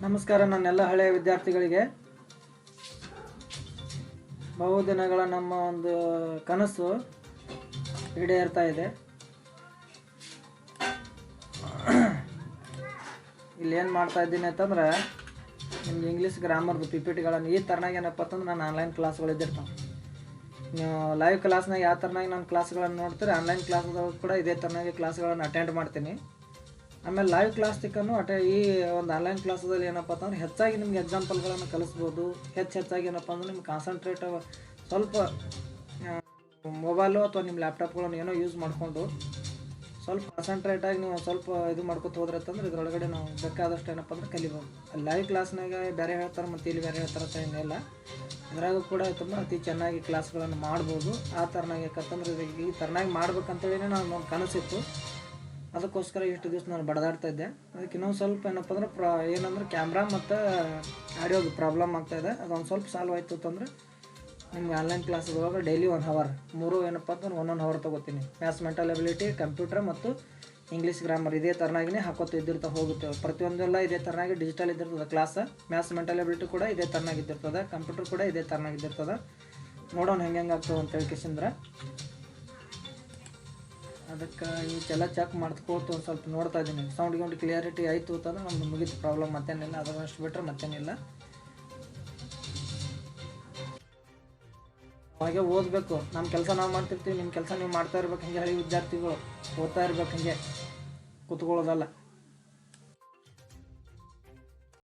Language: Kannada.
ನಮಸ್ಕಾರ. ನನ್ನೆಲ್ಲ ಹಳೆಯ ವಿದ್ಯಾರ್ಥಿಗಳಿಗೆ ಬಹುದಿನಗಳ ನಮ್ಮ ಒಂದು ಕನಸು ಈಡೇರ್ತಾ ಇದೆ. ಇಲ್ಲಿ ಏನು ಮಾಡ್ತಾ ಇದ್ದೀನಿ ಅಂತಂದ್ರೆ, ನಿಮ್ಗೆ ಇಂಗ್ಲೀಷ್ ಗ್ರಾಮರ್ದು PPTಗಳನ್ನು ಈ ಥರನಾಗ ಏನಪ್ಪ ಅಂತಂದ್ರೆ ನಾನು ಆನ್ಲೈನ್ ಕ್ಲಾಸ್ಗಳು ಇದ್ದಿರ್ತಾವೆ. ನೀವು ಲೈವ್ ಕ್ಲಾಸ್ನಾಗ ಯಾವ ಥರನಾಗಿ ನಾನು ಕ್ಲಾಸ್ಗಳನ್ನು ನೋಡ್ತೀರಿ, ಆನ್ಲೈನ್ ಕ್ಲಾಸ್ಗಳು ಕೂಡ ಇದೇ ಥರನಾಗಿ ಕ್ಲಾಸ್ಗಳನ್ನು ಅಟೆಂಡ್ ಮಾಡ್ತೀನಿ. ಆಮೇಲೆ ಲೈವ್ ಕ್ಲಾಸ್ ತಿಕ್ಕನ್ನು ಈ ಒಂದು ಆನ್ಲೈನ್ ಕ್ಲಾಸಲ್ಲಿ ಏನಪ್ಪ ಅಂತಂದ್ರೆ ಹೆಚ್ಚಾಗಿ ನಿಮ್ಗೆ ಎಕ್ಸಾಂಪಲ್ಗಳನ್ನು ಕಲಿಸ್ಬೋದು. ಹೆಚ್ಚಾಗಿ ಏನಪ್ಪ ಅಂದ್ರೆ ನಿಮ್ಗೆ ಕಾನ್ಸಂಟ್ರೇಟ್ ಸ್ವಲ್ಪ ಮೊಬೈಲು ಅಥವಾ ನಿಮ್ಮ ಲ್ಯಾಪ್ಟಾಪ್ಗಳನ್ನು ಏನೋ ಯೂಸ್ ಮಾಡಿಕೊಂಡು ಸ್ವಲ್ಪ ಕಾನ್ಸಂಟ್ರೇಟಾಗಿ ನೀವು ಸ್ವಲ್ಪ ಇದು ಮಾಡ್ಕೊತ ಹೋದ್ರೆ ಅಂತಂದ್ರೆ ಇದರೊಳಗಡೆ ನಾವು ಬೇಕಾದಷ್ಟು ಏನಪ್ಪ ಅಂದ್ರೆ ಕಲಿಬೋದು. ಲೈವ್ ಕ್ಲಾಸ್ನಾಗ ಬೇರೆ ಹೇಳ್ತಾರೆ ಮತ್ತು ಇಲ್ಲಿ ಬೇರೆ ಹೇಳ್ತಾರೆ ಅಂತ ಏನಿಲ್ಲ. ಇದ್ರಾಗೂ ಕೂಡ ತುಂಬ ಅತಿ ಚೆನ್ನಾಗಿ ಕ್ಲಾಸ್ಗಳನ್ನು ಮಾಡ್ಬೋದು. ಆ ಥರನಾಗಿ ಯಾಕಂತಂದ್ರೆ ಈ ಥರನಾಗಿ ಮಾಡ್ಬೇಕಂತೇಳಿ ನಾನು ಕನಸಿತ್ತು. ಅದಕ್ಕೋಸ್ಕರ ಇಷ್ಟು ದಿವಸ ನಾನು ಬಡದಾಡ್ತಾ ಇದ್ದೆ. ಅದಕ್ಕೆ ಇನ್ನೊಂದು ಸ್ವಲ್ಪ ಏನಪ್ಪ ಅಂದ್ರೆ ಏನಂದ್ರೆ ಕ್ಯಾಮ್ರಾ ಮತ್ತು ಆಡಿಯೋದು ಪ್ರಾಬ್ಲಮ್ ಆಗ್ತಾಯಿದೆ. ಅದೊಂದು ಸ್ವಲ್ಪ ಸಾಲ್ವ್ ಆಯಿತು ಅಂತಂದರೆ ನಿಮ್ಗೆ ಆನ್ಲೈನ್ ಕ್ಲಾಸ್ಗಳೊಳಗೆ ಡೈಲಿ 1 ಅವರ್ ಏನಪ್ಪ ಅಂತಂದ್ರೆ 1 ಅವರ್ ತೊಗೋತೀನಿ. ಮ್ಯಾಥ್ಸ್, ಮೆಂಟಲ್ ಎಬಿಲಿಟಿ, ಕಂಪ್ಯೂಟರ್ ಮತ್ತು ಇಂಗ್ಲೀಷ್ ಗ್ರಾಮರ್ ಇದೇ ಥರನಾಗಿನೇ ಹಾಕೋತ ಇದ್ದಿರ್ತಾ ಹೋಗುತ್ತೆ. ಪ್ರತಿಯೊಂದೆಲ್ಲ ಇದೇ ಥರನಾಗಿ ಡಿಜಿಟಲ್ ಇದ್ದಿರ್ತದೆ ಕ್ಲಾಸ್. ಮ್ಯಾಥ್ಸ್, ಮೆಂಟಲ್ ಎಬಿಲಿಟಿ ಕೂಡ ಇದೇ ಥರನಾಗಿದ್ದಿರ್ತದೆ. ಕಂಪ್ಯೂಟರ್ ಕೂಡ ಇದೇ ಥರನಾಗಿದ್ದಿರ್ತದೆ. ನೋಡೋಣ ಹೆಂಗೆ ಆಗ್ತವೆ ಅಂತ ಹೇಳ್ಕೇಶಂದ್ರೆ ಅದಕ್ಕೆ ಈಗೆಲ್ಲ ಚೆಕ್ ಮಾಡ್ಕೋತು ಒಂದು ಸ್ವಲ್ಪ ನೋಡ್ತಾ ಇದ್ದೀನಿ. ಸೌಂಡ್ ಕ್ಲಿಯರಿಟಿ ಆಯಿತು ಅಂತಂದ್ರೆ ನಮ್ದು ಮುಗಿತು ಪ್ರಾಬ್ಲಮ್, ಮತ್ತೇನಿಲ್ಲ. ಅದರಷ್ಟು ಬಿಟ್ಟರೆ ಮತ್ತೇನಿಲ್ಲ. ಹಾಗೆ ಓದಬೇಕು. ನಮ್ಮ ಕೆಲಸ ನಾವು ಮಾಡ್ತಿರ್ತೀವಿ, ನಿಮ್ಮ ಕೆಲಸ ನೀವು ಮಾಡ್ತಾ ಇರ್ಬೇಕು. ಹಂಗೆ ಹಳೆ ವಿದ್ಯಾರ್ಥಿಗಳು ಓದ್ತಾ ಇರ್ಬೇಕು, ಹಂಗೆ ಕೂತ್ಕೊಳ್ಳೋದಲ್ಲ.